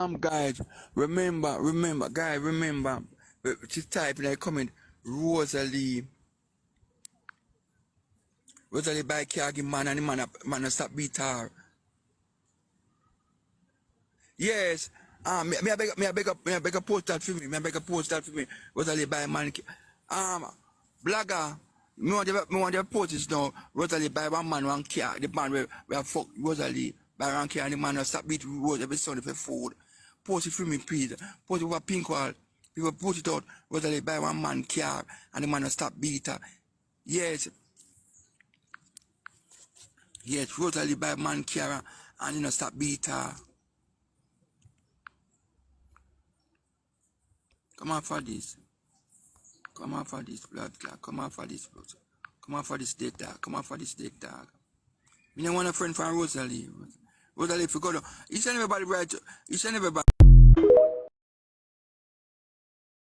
Guys, guys, remember, to type in the comment, Rosealee by Kyagi man and the man stop beat her. Yes, me I beg a post that for me, Rosealee by man, blogger, me want to post this now, Rosealee by one man, one car, the man where fuck Rosealee by one car and the man stop beat Rose every Sunday for food. Post it for me, please. Post it over pink wall. People put it out, Rosealee buy one man car and the man will stop beat her. Yes. Yes, Rosealee buy man car and you know stop beat her. Come on for this. Come on for this blood clot. Come on for this blood. Come on for this dead dog. Come on for this dead dog. Me don't want a friend from Rosealee. Rosealee, if you go to each and everybody right, each and everybody.